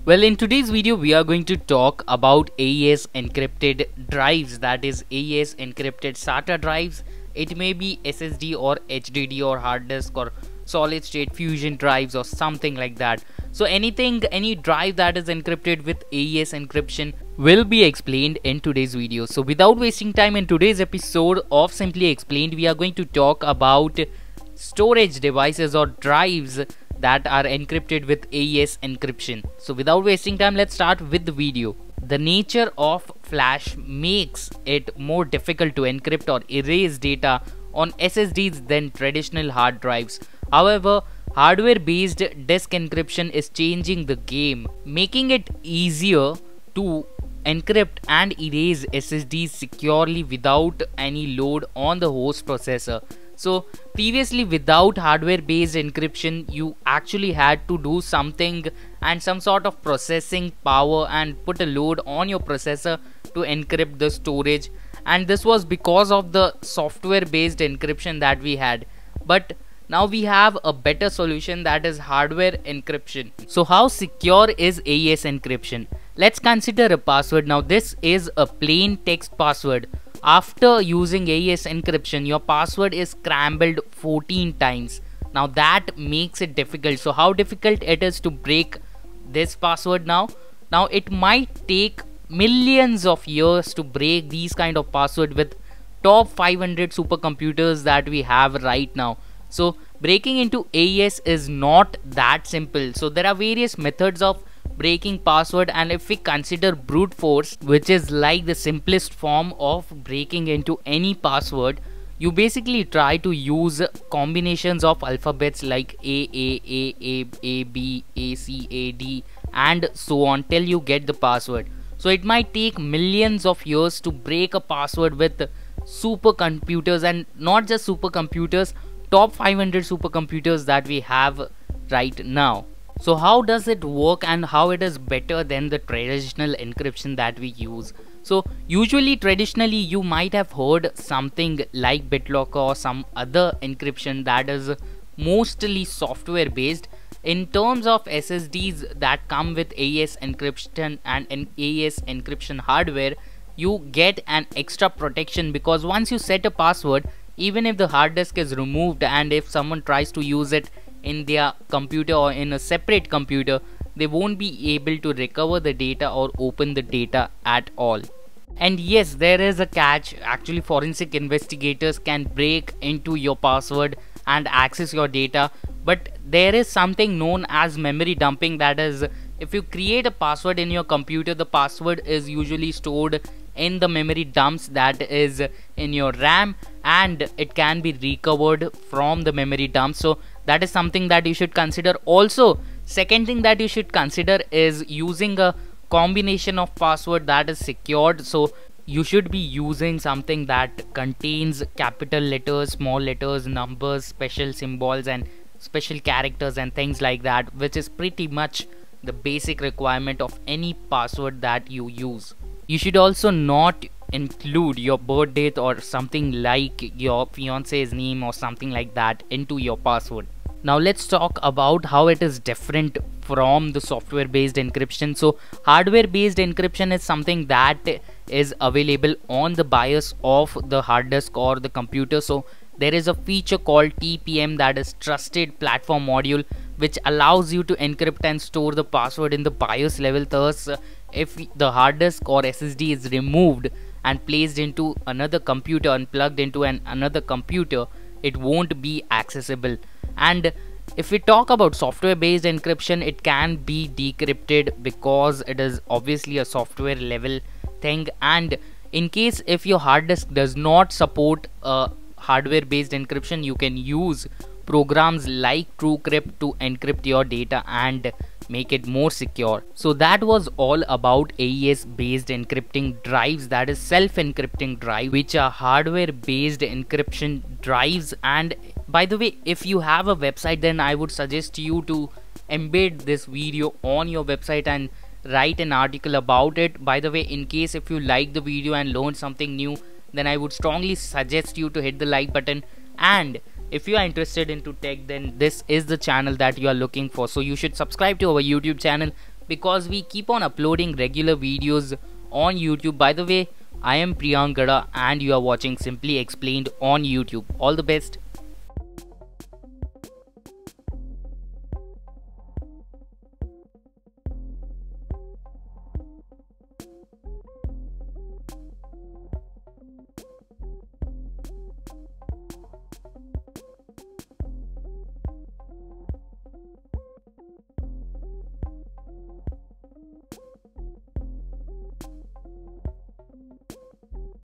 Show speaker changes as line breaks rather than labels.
Well, in today's video, we are going to talk about AES encrypted drives, that is AES encrypted SATA drives. It may be SSD or HDD or hard disk or solid state fusion drives or something like that. So any drive that is encrypted with AES encryption will be explained in today's video. So without wasting time, in today's episode of Simply Explained, we are going to talk about storage devices or drives that are encrypted with AES encryption. So without wasting time, let's start with the video. The nature of flash makes it more difficult to encrypt or erase data on SSDs than traditional hard drives. However, hardware-based disk encryption is changing the game, making it easier to encrypt and erase SSDs securely without any load on the host processor. So previously, without hardware-based encryption, you actually had to do something and some sort of processing power and put a load on your processor to encrypt the storage, and this was because of the software-based encryption that we had. But now we have a better solution, that is hardware encryption. So how secure is AES encryption? Let's consider a password. Now this is a plain text password. After using AES encryption, your password is scrambled 14 times. Now that makes it difficult. So how difficult it is to break this password now? Now it might take millions of years to break these kind of password with top 500 supercomputers that we have right now. So breaking into AES is not that simple. So there are various methods of breaking password, and if we consider brute force, which is like the simplest form of breaking into any password, you basically try to use combinations of alphabets like A, B, A, C, A, D and so on till you get the password. So it might take millions of years to break a password with supercomputers, and not just supercomputers, top 500 supercomputers that we have right now. So how does it work and how it is better than the traditional encryption that we use? So usually traditionally you might have heard something like BitLocker or some other encryption that is mostly software based. In terms of SSDs that come with AES encryption and AES encryption hardware, you get an extra protection, because once you set a password, even if the hard disk is removed and if someone tries to use it in their computer or in a separate computer, they won't be able to recover the data or open the data at all. And yes, there is a catch. Actually, forensic investigators can break into your password and access your data, but there is something known as memory dumping. That is, if you create a password in your computer, the password is usually stored in the memory dumps that is in your RAM, and it can be recovered from the memory dump. So that is something that you should consider. Also, second thing that you should consider is using a combination of password that is secured. So you should be using something that contains capital letters, small letters, numbers, special symbols and special characters and things like that, which is pretty much the basic requirement of any password that you use. You should also not include your birth date or something like your fiance's name or something like that into your password. Now let's talk about how it is different from the software based encryption. So hardware based encryption is something that is available on the BIOS of the hard disk or the computer. So there is a feature called TPM, that is Trusted Platform Module, which allows you to encrypt and store the password in the BIOS level. Thus, if the hard disk or SSD is removed and placed into another computer and plugged into another computer, it won't be accessible. And if we talk about software based encryption, it can be decrypted because it is obviously a software level thing. And in case if your hard disk does not support hardware based encryption, you can use programs like TrueCrypt to encrypt your data and make it more secure. So that was all about AES based encrypting drives, that is self encrypting drive, which are hardware based encryption drives. And by the way, if you have a website, then I would suggest you to embed this video on your website and write an article about it. By the way, in case if you like the video and learned something new, then I would strongly suggest you to hit the like button, and if you are interested into tech, then this is the channel that you are looking for. So you should subscribe to our YouTube channel, because we keep on uploading regular videos on YouTube. By the way, I am Priyank Gada and you are watching Simply Explained on YouTube. All the best.